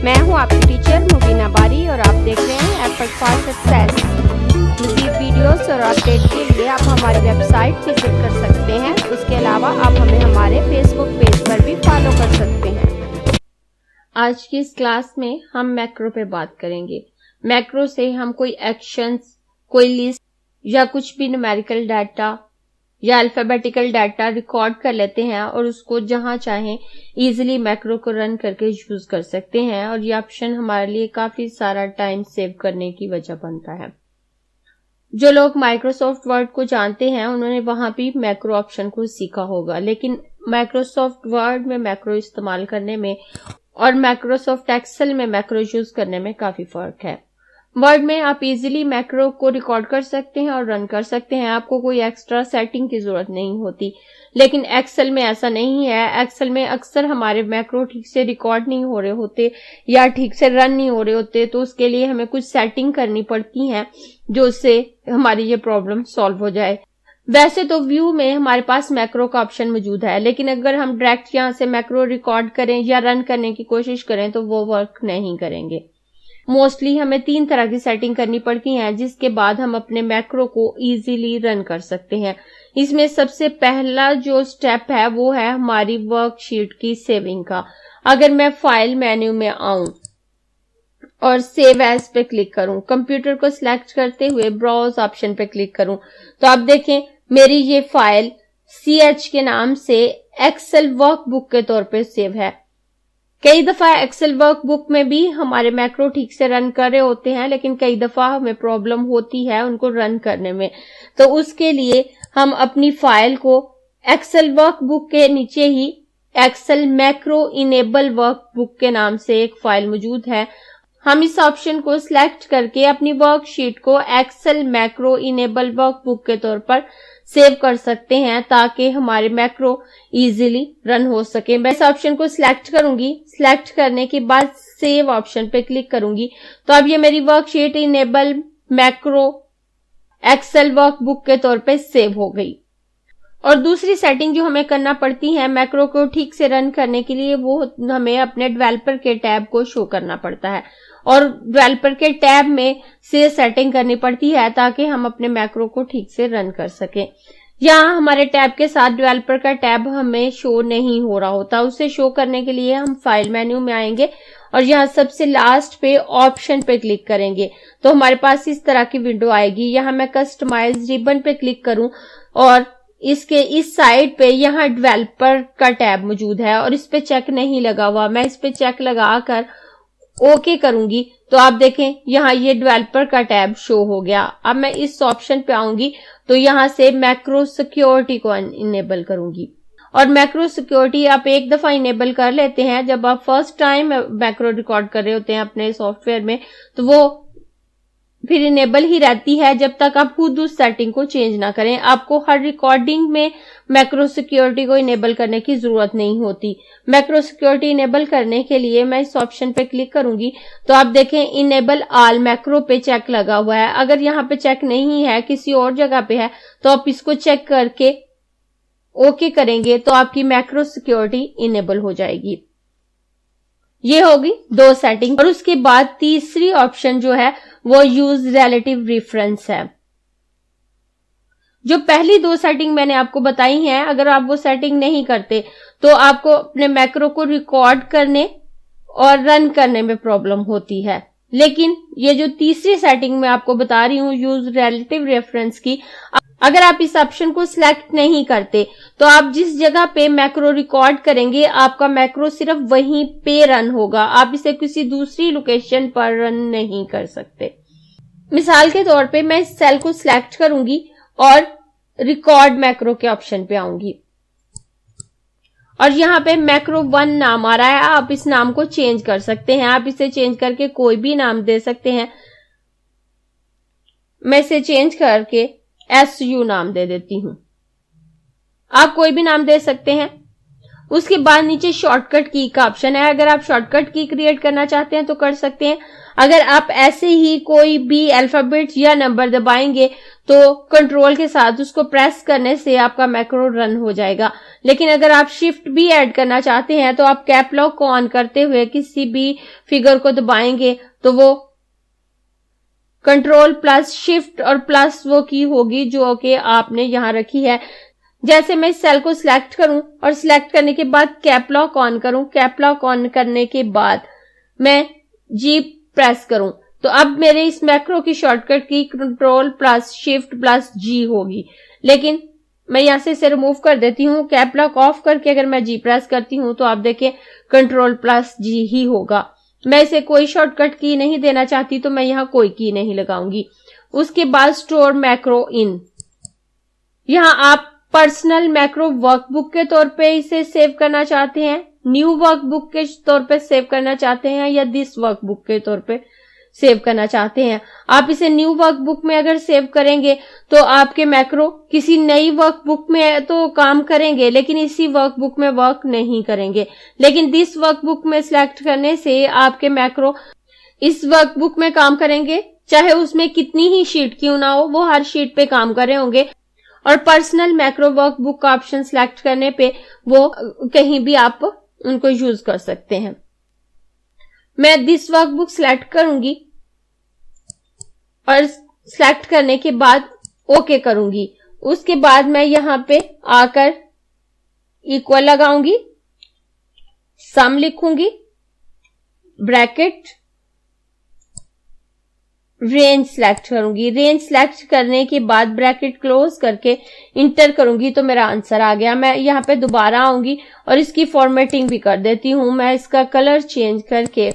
मैं हूं आपकी टीचर मुबीना बारी और आप देख रहे हैं एफर्ट फॉर सक्सेस। मज़ीद वीडियोस और अपडेट के लिए आप हमारी वेबसाइट विजिट कर सकते हैं। उसके अलावा आप हमें हमारे फेसबुक पेज पर भी फॉलो कर सकते हैं। आज की इस क्लास में हम मैक्रो पे बात करेंगे। मैक्रो से हम कोई एक्शंस, कोई लिस्ट या कुछ भी न्यूमेरिकल डाटा या अल्फाबेटिकल डाटा रिकॉर्ड कर लेते हैं और उसको जहां चाहें इजीली मैक्रो को रन करके यूज कर सकते हैं और ये ऑप्शन हमारे लिए काफी सारा टाइम सेव करने की वजह बनता है। जो लोग माइक्रोसॉफ्ट वर्ड को जानते हैं उन्होंने वहां भी मैक्रो ऑप्शन को सीखा होगा, लेकिन माइक्रोसॉफ्ट वर्ड में मैक्रो इस्तेमाल करने में और माइक्रोसॉफ्ट एक्सेल में मैक्रो यूज करने में काफी फर्क है। वर्ड में आप इजीली मैक्रो को रिकॉर्ड कर सकते हैं और रन कर सकते हैं, आपको कोई एक्स्ट्रा सेटिंग की जरूरत नहीं होती। लेकिन एक्सेल में ऐसा नहीं है। एक्सेल में अक्सर हमारे मैक्रो ठीक से रिकॉर्ड नहीं हो रहे होते या ठीक से रन नहीं हो रहे होते, तो उसके लिए हमें कुछ सेटिंग करनी पड़ती है जो उससे हमारी ये प्रॉब्लम सॉल्व हो जाए। वैसे तो व्यू में हमारे पास मैक्रो का ऑप्शन मौजूद है, लेकिन अगर हम डायरेक्ट यहां से मैक्रो रिकॉर्ड करें या रन करने की कोशिश करें तो वो वर्क नहीं करेंगे। मोस्टली हमें 3 तरह की सेटिंग करनी पड़ती है जिसके बाद हम अपने मैक्रो को इजीली रन कर सकते हैं। इसमें सबसे पहला जो स्टेप है वो है हमारी वर्कशीट की सेविंग का। अगर मैं फाइल मेन्यू में आऊं और सेव एज पे क्लिक करूं, कंप्यूटर को सिलेक्ट करते हुए ब्राउज ऑप्शन पे क्लिक करूं, तो आप देखें मेरी ये फाइल CH के नाम से एक्सेल वर्कबुक के तौर पे सेव है। कई दफा एक्सेल वर्कबुक में भी हमारे मैक्रो ठीक से रन कर रहे होते हैं, लेकिन कई दफा हमें प्रॉब्लम होती है उनको रन करने में। तो उसके लिए हम अपनी फाइल को एक्सेल वर्कबुक के नीचे ही एक्सेल मैक्रो इनेबल वर्कबुक के नाम से एक फाइल मौजूद है, हम इस ऑप्शन को सिलेक्ट करके अपनी वर्कशीट को एक्सेल मैक्रो इनेबल वर्कबुक के तौर पर सेव कर सकते हैं ताकि हमारे मैक्रो इजीली रन हो सके। मैं इस ऑप्शन को सिलेक्ट करूंगी। सिलेक्ट करने के बाद सेव ऑप्शन पे क्लिक करूंगी तो अब ये मेरी worksheet enable macro Excel workbook के तौर पे सेव हो गई। और दूसरी सेटिंग जो हमें करना पड़ती है मैक्रो को ठीक से रन करने के लिए, वो हमें अपने डेवलपर के टैब को शो करना पड़ता है और डेवलपर के टैब में से सेटिंग करनी पड़ती है ताकि हम अपने मैक्रो को ठीक से रन कर सकें। यहाँ हमारे टैब के साथ डेवलपर का टैब हमें शो नहीं हो रहा होता। उसे शो करने के लिए हम फाइल मेन्यू में आएंगे और यहाँ सबसे लास्ट पे ऑप्शन पे क्लिक करेंगे तो हमारे पास इस तरह की विंडो आएगी। यहाँ मैं कस्टमाइज रिबन पे क्लिक करूं और इसके इस साइड पे यहाँ डेवलपर का टैब मौजूद है और इस पे चेक नहीं लगा हुआ। मैं इस पे चेक लगाकर ओके करूंगी तो आप देखें यहाँ ये डेवलपर का टैब शो हो गया। अब मैं इस ऑप्शन पे आऊंगी तो यहाँ से मैक्रो सिक्योरिटी को इनेबल करूंगी और मैक्रो सिक्योरिटी आप एक दफा इनेबल कर लेते हैं। जब आप फर्स्ट टाइम मैक्रो रिकॉर्ड कर रहे होते हैं अपने सॉफ्टवेयर में तो वो फिर इनेबल ही रहती है जब तक आप खुद उस सेटिंग को चेंज ना करें। आपको हर रिकॉर्डिंग में मैक्रो सिक्योरिटी को इनेबल करने की जरूरत नहीं होती। मैक्रो सिक्योरिटी इनेबल करने के लिए मैं इस ऑप्शन पे क्लिक करूंगी तो आप देखें इनेबल ऑल मैक्रो पे चेक लगा हुआ है। अगर यहाँ पे चेक नहीं है, किसी और जगह पे है, तो आप इसको चेक करके ओके करेंगे तो आपकी मैक्रो सिक्योरिटी इनेबल हो जाएगी। ये होगी 2 सेटिंग। और उसके बाद तीसरी ऑप्शन जो है वो यूज रिलेटिव रेफरेंस है। जो पहली 2 सेटिंग मैंने आपको बताई हैं, अगर आप वो सेटिंग नहीं करते तो आपको अपने मैक्रो को रिकॉर्ड करने और रन करने में प्रॉब्लम होती है। लेकिन ये जो तीसरी सेटिंग मैं आपको बता रही हूँ यूज रिलेटिव रेफरेंस की, अगर आप इस ऑप्शन को सिलेक्ट नहीं करते तो आप जिस जगह पे मैक्रो रिकॉर्ड करेंगे आपका मैक्रो सिर्फ वहीं पे रन होगा, आप इसे किसी दूसरी लोकेशन पर रन नहीं कर सकते। मिसाल के तौर पे मैं इस सेल को सिलेक्ट करूंगी और रिकॉर्ड मैक्रो के ऑप्शन पे आऊंगी और यहाँ पे मैक्रो 1 नाम आ रहा है। आप इस नाम को चेंज कर सकते हैं, आप इसे चेंज करके कोई भी नाम दे सकते हैं। मैं इसे चेंज करके SU नाम दे देती हूं। आप कोई भी नाम दे सकते हैं। उसके बाद नीचे शॉर्टकट की का ऑप्शन है। अगर आप शॉर्टकट की क्रिएट करना चाहते हैं तो कर सकते हैं। अगर आप ऐसे ही कोई भी अल्फाबेट या नंबर दबाएंगे तो कंट्रोल के साथ उसको प्रेस करने से आपका मैक्रो रन हो जाएगा। लेकिन अगर आप शिफ्ट भी ऐड करना चाहते हैं तो आप कैप लॉक को ऑन करते हुए किसी भी फिगर को दबाएंगे तो वो कंट्रोल प्लस शिफ्ट और प्लस वो की होगी जो कि आपने यहां रखी है। जैसे मैं इस सेल को सिलेक्ट करूं और सिलेक्ट करने के बाद कैप लॉक ऑन करूं, कैप लॉक ऑन करने के बाद मैं जी प्रेस करूं तो अब मेरे इस मैक्रो की शॉर्टकट की कंट्रोल प्लस शिफ्ट प्लस जी होगी। लेकिन मैं यहां से इसे रिमूव कर देती हूं। कैप लॉक ऑफ करके अगर मैं जी प्रेस करती हूं तो आप देखें कंट्रोल प्लस जी ही होगा। मैं इसे कोई शॉर्टकट की नहीं देना चाहती तो मैं यहां कोई की नहीं लगाऊंगी। उसके बाद स्टोर मैक्रो इन, यहां आप पर्सनल मैक्रो वर्कबुक के तौर पे इसे सेव करना चाहते हैं, न्यू वर्कबुक के तौर पे सेव करना चाहते हैं या दिस वर्कबुक के तौर पे सेव करना चाहते हैं। आप इसे न्यू वर्कबुक में अगर सेव करेंगे तो आपके मैक्रो किसी नई वर्कबुक में तो काम करेंगे लेकिन इसी वर्कबुक में वर्क नहीं करेंगे। लेकिन दिस वर्कबुक में सिलेक्ट करने से आपके मैक्रो इस वर्कबुक में काम करेंगे, चाहे उसमें कितनी ही शीट क्यों ना हो, वो हर शीट पे काम कर रहे होंगे। और पर्सनल मैक्रो वर्कबुक का ऑप्शन सिलेक्ट करने पे वो कहीं भी आप उनको यूज कर सकते हैं। मैं दिस वर्कबुक सिलेक्ट करूंगी और सिलेक्ट करने के बाद ओके करूंगी। उसके बाद मैं यहां पे आकर इक्वल लगाऊंगी, सम लिखूंगी, ब्रैकेट, रेंज सिलेक्ट करूंगी। रेंज सिलेक्ट करने के बाद ब्रैकेट क्लोज करके इंटर करूंगी तो मेरा आंसर आ गया। मैं यहाँ पे दोबारा आऊंगी और इसकी फॉर्मेटिंग भी कर देती हूं। मैं इसका कलर चेंज करके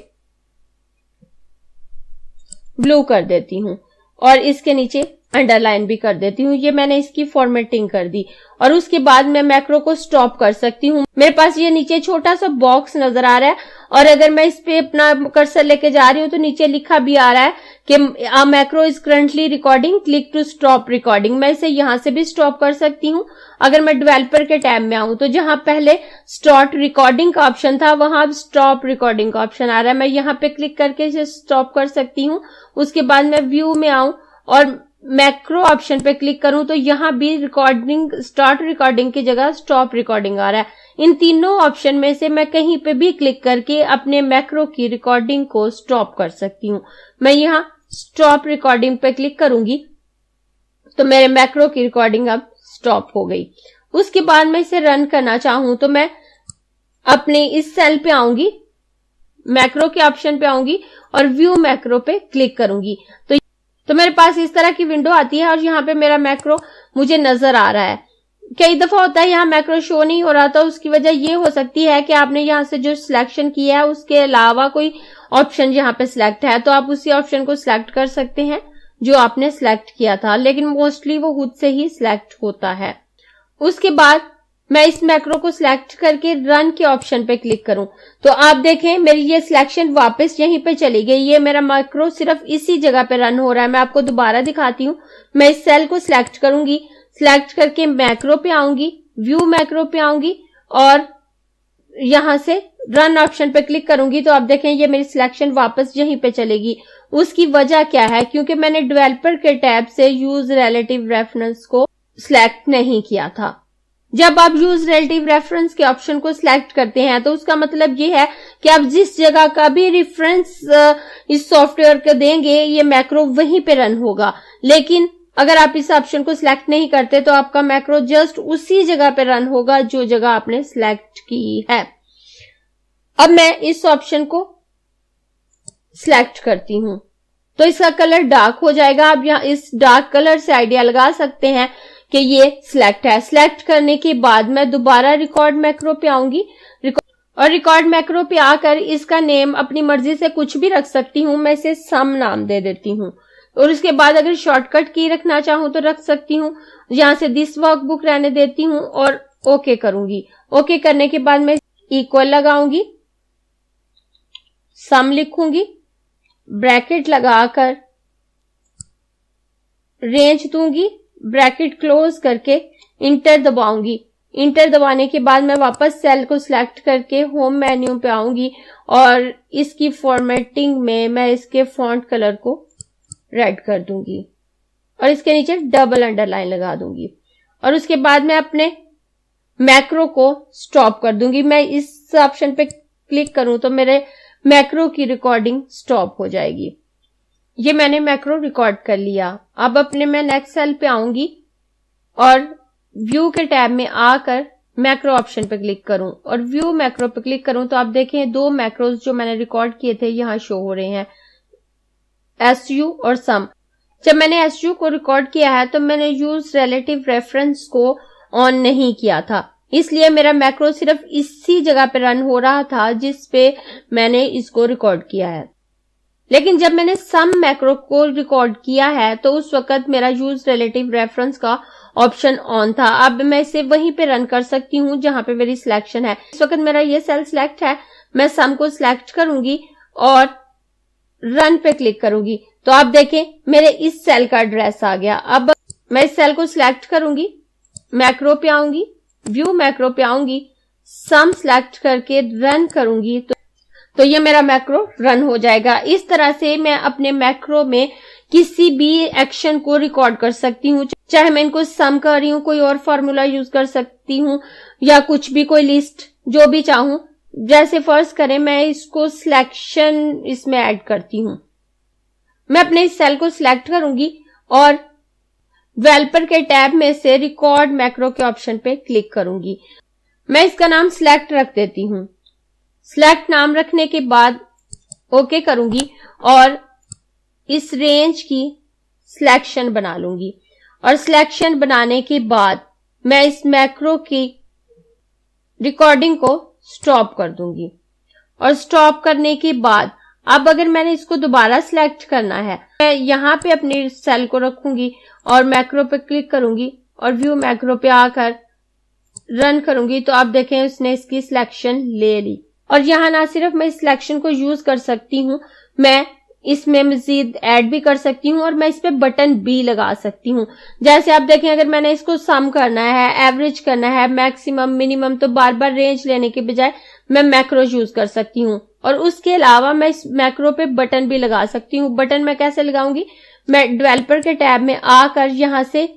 ब्लू कर देती हूं और इसके नीचे अंडरलाइन भी कर देती हूँ। ये मैंने इसकी फॉर्मेटिंग कर दी और उसके बाद मैं मैक्रो को स्टॉप कर सकती हूँ। मेरे पास ये नीचे छोटा सा बॉक्स नजर आ रहा है और अगर मैं इस पे अपना कर्सर लेके जा रही हूँ तो नीचे लिखा भी आ रहा है कि macro is currently recording, click to stop recording. मैं इसे यहां से भी स्टॉप कर सकती हूँ। अगर मैं डेवलपर के टैब में आऊं तो जहां पहले स्टार्ट रिकॉर्डिंग का ऑप्शन था वहां अब स्टॉप रिकॉर्डिंग का ऑप्शन आ रहा है। मैं यहाँ पे क्लिक करके इसे स्टॉप कर सकती हूँ। उसके बाद मैं व्यू में आऊं और मैक्रो ऑप्शन पे क्लिक करूं तो यहां भी रिकॉर्डिंग, स्टार्ट रिकॉर्डिंग की जगह स्टॉप रिकॉर्डिंग आ रहा है। इन तीनों ऑप्शन में से मैं कहीं पे भी क्लिक करके अपने मैक्रो की रिकॉर्डिंग को स्टॉप कर सकती हूँ। मैं यहां स्टॉप रिकॉर्डिंग पे क्लिक करूंगी तो मेरे मैक्रो की रिकॉर्डिंग अब स्टॉप हो गई। उसके बाद मैं इसे रन करना चाहूं तो मैं अपने इस सेल पे आऊंगी, मैक्रो के ऑप्शन पे आऊंगी और व्यू मैक्रो पे क्लिक करूंगी तो मेरे पास इस तरह की विंडो आती है और यहाँ पे मेरा मैक्रो मुझे नजर आ रहा है। कई दफा होता है यहाँ मैक्रो शो नहीं हो रहा था, उसकी वजह ये हो सकती है कि आपने यहाँ से जो सिलेक्शन किया है उसके अलावा कोई ऑप्शन यहाँ पे सिलेक्ट है तो आप उसी ऑप्शन को सिलेक्ट कर सकते हैं जो आपने सिलेक्ट किया था, लेकिन मोस्टली वो खुद से ही सिलेक्ट होता है। उसके बाद मैं इस मैक्रो को सिलेक्ट करके रन के ऑप्शन पे क्लिक करूं तो आप देखें मेरी ये सिलेक्शन वापस यहीं पे चली गई। ये मेरा मैक्रो सिर्फ इसी जगह पे रन हो रहा है। मैं आपको दोबारा दिखाती हूँ। मैं इस सेल को सिलेक्ट करूंगी, सिलेक्ट करके मैक्रो पे आऊंगी, व्यू मैक्रो पे आऊंगी और यहां से रन ऑप्शन पे क्लिक करूंगी तो आप देखें ये मेरी सिलेक्शन वापस यहीं पे चलेगी। उसकी वजह क्या है? क्योंकि मैंने डेवलपर के टैब से यूज रिलेटिव रेफरेंस को सिलेक्ट नहीं किया था। जब आप यूज रिलेटिव रेफरेंस के ऑप्शन को सिलेक्ट करते हैं तो उसका मतलब ये है कि आप जिस जगह का भी रेफरेंस इस सॉफ्टवेयर को देंगे ये मैक्रो वहीं पे रन होगा। लेकिन अगर आप इस ऑप्शन को सिलेक्ट नहीं करते तो आपका मैक्रो जस्ट उसी जगह पे रन होगा जो जगह आपने सिलेक्ट की है। अब मैं इस ऑप्शन को सिलेक्ट करती हूं तो इसका कलर डार्क हो जाएगा। आप यहाँ इस डार्क कलर से आइडिया लगा सकते हैं कि ये सिलेक्ट है। सिलेक्ट करने के बाद मैं दोबारा रिकॉर्ड मैक्रो पे आऊंगी और रिकॉर्ड मैक्रो पे आकर इसका नेम अपनी मर्जी से कुछ भी रख सकती हूँ। मैं इसे सम नाम दे देती हूँ और उसके बाद अगर शॉर्टकट की रखना चाहूं तो रख सकती हूँ। यहां से दिस वर्कबुक रहने देती हूँ और ओके करूंगी। ओके करने के बाद मैं इक्वल लगाऊंगी, सम लिखूंगी, ब्रैकेट लगाकर रेंज दूंगी, ब्रैकेट क्लोज करके इंटर दबाऊंगी। इंटर दबाने के बाद मैं वापस सेल को सिलेक्ट करके होम मेन्यू पे आऊंगी और इसकी फॉर्मेटिंग में मैं इसके फॉन्ट कलर को रेड कर दूंगी और इसके नीचे डबल अंडरलाइन लगा दूंगी और उसके बाद मैं अपने मैक्रो को स्टॉप कर दूंगी। मैं इस ऑप्शन पे क्लिक करूं तो मेरे मैक्रो की रिकॉर्डिंग स्टॉप हो जाएगी। ये मैंने मैक्रो रिकॉर्ड कर लिया। अब अपने मैं नेक्स्ट सेल पे आऊंगी और व्यू के टैब में आकर मैक्रो ऑप्शन पे क्लिक करूं और व्यू मैक्रो पे क्लिक करूं तो आप देखें 2 मैक्रोज जो मैंने रिकॉर्ड किए थे यहां शो हो रहे हैं, SU और सम। जब मैंने SU को रिकॉर्ड किया है तो मैंने यूज रिलेटिव रेफरेंस को ऑन नहीं किया था, इसलिए मेरा मैक्रो सिर्फ इसी जगह पे रन हो रहा था जिस पे मैंने इसको रिकॉर्ड किया है। लेकिन जब मैंने सम मैक्रो को रिकॉर्ड किया है तो उस वक्त मेरा यूज रिलेटिव रेफरेंस का ऑप्शन ऑन था। अब मैं इसे वहीं पे रन कर सकती हूँ जहां पे मेरी सिलेक्शन है। इस वक्त मेरा ये सेल सिलेक्ट है, मैं सम को सिलेक्ट करूंगी और रन पे क्लिक करूंगी तो आप देखें मेरे इस सेल का एड्रेस आ गया। अब मैं इस सेल को सिलेक्ट करूंगी, मैक्रो पे आऊंगी, व्यू मैक्रो पे आऊंगी, सम सिलेक्ट करके रन करूंगी तो ये मेरा मैक्रो रन हो जाएगा। इस तरह से मैं अपने मैक्रो में किसी भी एक्शन को रिकॉर्ड कर सकती हूँ, चाहे मैं इनको सम कर रही हूँ, कोई और फॉर्मूला यूज कर सकती हूँ या कुछ भी, कोई लिस्ट जो भी चाहूं। जैसे फर्ज करें मैं इसको सिलेक्शन इसमें ऐड करती हूँ, मैं अपने इस सेल को सिलेक्ट करूंगी और डेवलपर के टैब में से रिकॉर्ड मैक्रो के ऑप्शन पे क्लिक करूंगी। मैं इसका नाम सिलेक्ट रख देती हूँ। सिलेक्ट नाम रखने के बाद ओके करूंगी और इस रेंज की सिलेक्शन बना लूंगी और सिलेक्शन बनाने के बाद मैं इस मैक्रो की रिकॉर्डिंग को स्टॉप कर दूंगी और स्टॉप करने के बाद अब अगर मैंने इसको दोबारा सिलेक्ट करना है मैं यहां पे अपनी सेल को रखूंगी और मैक्रो पे क्लिक करूंगी और व्यू मैक्रो पे आकर रन करूंगी तो आप देखें उसने इसकी सिलेक्शन ले ली। और यहाँ ना सिर्फ मैं इस सिलेक्शन को यूज कर सकती हूँ, मैं इसमें मजीद ऐड भी कर सकती हूँ और मैं इस पे बटन भी लगा सकती हूँ। जैसे आप देखें अगर मैंने इसको सम करना है, एवरेज करना है, मैक्सिमम, मिनिमम, तो बार बार रेंज लेने के बजाय मैं मैक्रो यूज कर सकती हूँ। और उसके अलावा मैं इस मैक्रो पे बटन भी लगा सकती हूँ। बटन मैं कैसे लगाऊंगी, मैं डेवलपर के टैब में आकर यहां से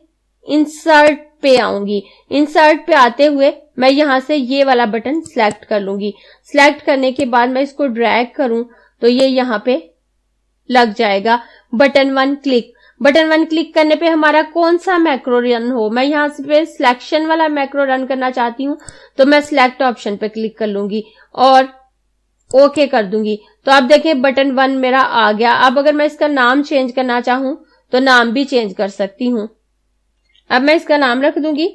इंसर्ट पे आऊंगी। इंसर्ट पे आते हुए मैं यहां से ये वाला बटन सिलेक्ट कर लूंगी। सिलेक्ट करने के बाद मैं इसको ड्रैग करूं तो ये यहां पे लग जाएगा। बटन 1 क्लिक, बटन 1 क्लिक करने पे हमारा कौन सा मैक्रो रन हो, मैं यहां से सिलेक्शन वाला मैक्रो रन करना चाहती हूँ तो मैं सिलेक्ट ऑप्शन पे क्लिक कर लूंगी और ओके कर दूंगी। तो आप देखें बटन 1 मेरा आ गया। अब अगर मैं इसका नाम चेंज करना चाहूं तो नाम भी चेंज कर सकती हूं। अब मैं इसका नाम रख दूंगी,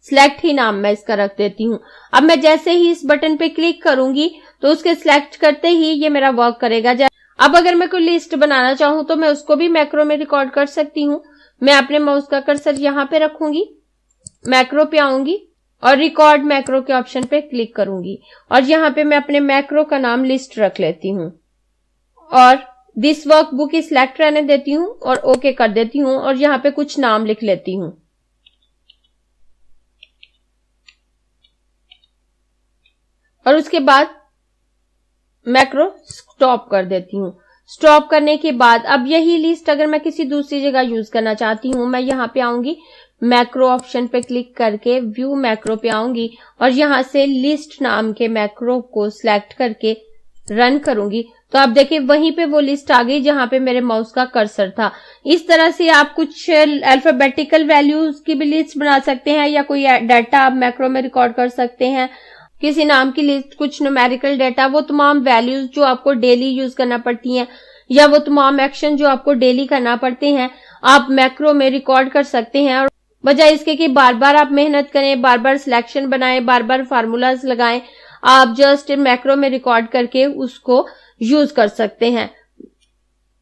सिलेक्ट ही नाम मैं इसका रख देती हूं। अब मैं जैसे ही इस बटन पे क्लिक करूंगी तो उसके सिलेक्ट करते ही ये मेरा वर्क करेगा। अब अगर मैं कोई लिस्ट बनाना चाहूं तो मैं उसको भी मैक्रो में रिकॉर्ड कर सकती हूँ। मैं अपने माउस का कर्सर यहां पे रखूंगी, मैक्रो पे आऊंगी और रिकॉर्ड मैक्रो के ऑप्शन पे क्लिक करूंगी और यहां पे मैं अपने मैक्रो का नाम लिस्ट रख लेती हूँ और दिस वर्कबुक ही सिलेक्ट रहने देती हूँ और ओके कर देती हूँ और यहां पे कुछ नाम लिख लेती हूँ। और उसके बाद मैक्रो स्टॉप कर देती हूँ। स्टॉप करने के बाद अब यही लिस्ट अगर मैं किसी दूसरी जगह यूज करना चाहती हूँ, मैं यहां पे आऊंगी, मैक्रो ऑप्शन पे क्लिक करके व्यू मैक्रो पे आऊंगी और यहां से लिस्ट नाम के मैक्रो को सिलेक्ट करके रन करूंगी तो आप देखिए वहीं पे वो लिस्ट आ गई जहां पे मेरे माउस का कर्सर था। इस तरह से आप कुछ अल्फाबेटिकल वैल्यूज की भी लिस्ट बना सकते हैं या कोई डाटा आप मैक्रो में रिकॉर्ड कर सकते हैं, किसी नाम की लिस्ट, कुछ न्यूमेरिकल डाटा, वो तमाम वैल्यूज जो आपको डेली यूज करना पड़ती हैं या वो तमाम एक्शन जो आपको डेली करना पड़ते हैं आप मैक्रो में रिकॉर्ड कर सकते हैं। और बजाय इसके कि बार बार आप मेहनत करें, बार बार सिलेक्शन बनाएं, बार बार फार्मूलाज लगाएं, आप जस्ट मैक्रो में रिकॉर्ड करके उसको यूज कर सकते हैं।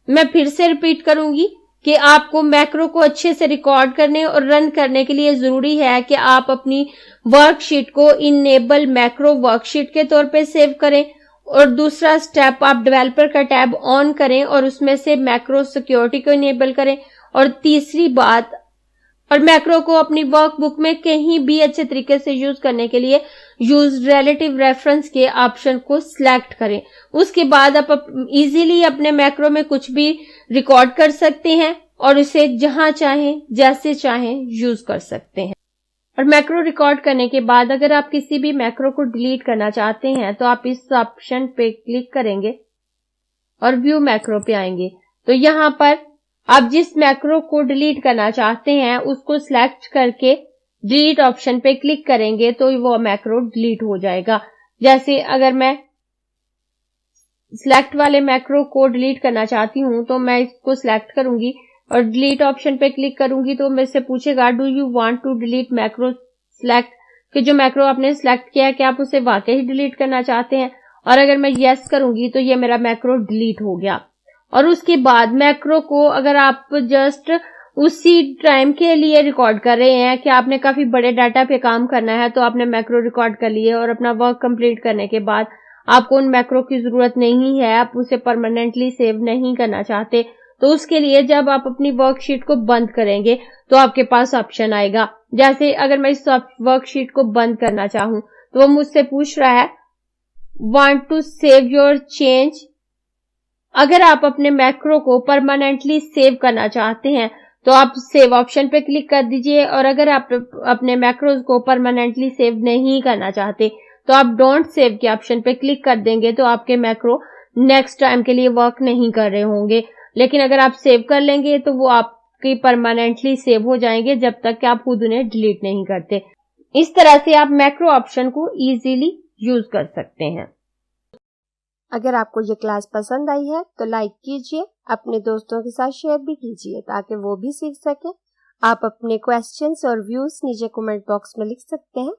मैं फिर से रिपीट करूंगी कि आपको मैक्रो को अच्छे से रिकॉर्ड करने और रन करने के लिए जरूरी है कि आप अपनी वर्कशीट को इनेबल मैक्रो वर्कशीट के तौर पे सेव करें और दूसरा स्टेप आप डेवलपर का टैब ऑन करें और उसमें से मैक्रो सिक्योरिटी को इनेबल करें और तीसरी बात और मैक्रो को अपनी वर्कबुक में कहीं भी अच्छे तरीके से यूज करने के लिए यूज रिलेटिव रेफरेंस के ऑप्शन को सिलेक्ट करें। उसके बाद आप इजीली अपने मैक्रो में कुछ भी रिकॉर्ड कर सकते हैं और उसे जहां चाहें जैसे चाहें यूज कर सकते हैं। और मैक्रो रिकॉर्ड करने के बाद अगर आप किसी भी मैक्रो को डिलीट करना चाहते हैं तो आप इस ऑप्शन पे क्लिक करेंगे और व्यू मैक्रो पे आएंगे। तो यहाँ पर आप जिस मैक्रो को डिलीट करना चाहते हैं उसको सिलेक्ट करके डिलीट ऑप्शन पे क्लिक करेंगे तो वो मैक्रो डिलीट हो जाएगा। जैसे अगर मैं सिलेक्ट वाले मैक्रो को डिलीट करना चाहती हूं तो मैं इसको सिलेक्ट करूंगी और डिलीट ऑप्शन पे क्लिक करूंगी तो मेरे से पूछेगा do you want to delete macro select, कि जो मैक्रो आपने सिलेक्ट किया है क्या आप उसे वाकई ही डिलीट करना चाहते हैं। और अगर मैं यस करूंगी तो ये मेरा मैक्रो डिलीट हो गया। और उसके बाद मैक्रो को अगर आप जस्ट उसी टाइम के लिए रिकॉर्ड कर रहे हैं कि आपने काफी बड़े डाटा पे काम करना है तो आपने मैक्रो रिकॉर्ड कर लिए और अपना वर्क कंप्लीट करने के बाद आपको उन मैक्रो की जरूरत नहीं है, आप उसे परमानेंटली सेव नहीं करना चाहते, तो उसके लिए जब आप अपनी वर्कशीट को बंद करेंगे तो आपके पास ऑप्शन आएगा। जैसे अगर मैं इस वर्कशीट को बंद करना चाहूं तो वो मुझसे पूछ रहा है want to save your change. अगर आप अपने मैक्रो को परमानेंटली सेव करना चाहते हैं तो आप सेव ऑप्शन पे क्लिक कर दीजिए, और अगर आप अपने मैक्रोज को परमानेंटली सेव नहीं करना चाहते तो आप डोंट सेव के ऑप्शन पे क्लिक कर देंगे तो आपके मैक्रो नेक्स्ट टाइम के लिए वर्क नहीं कर रहे होंगे। लेकिन अगर आप सेव कर लेंगे तो वो आपकी परमानेंटली सेव हो जाएंगे जब तक कि आप खुद उन्हें डिलीट नहीं करते। इस तरह से आप मैक्रो ऑप्शन को इजीली यूज कर सकते हैं। अगर आपको ये क्लास पसंद आई है तो लाइक कीजिए, अपने दोस्तों के साथ शेयर भी कीजिए ताकि वो भी सीख सकें। आप अपने क्वेश्चंस और व्यूज नीचे कमेंट बॉक्स में लिख सकते हैं।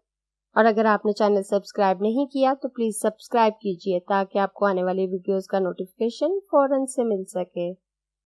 और अगर आपने चैनल सब्सक्राइब नहीं किया तो प्लीज सब्सक्राइब कीजिए ताकि आपको आने वाली वीडियोस का नोटिफिकेशन फौरन से मिल सके।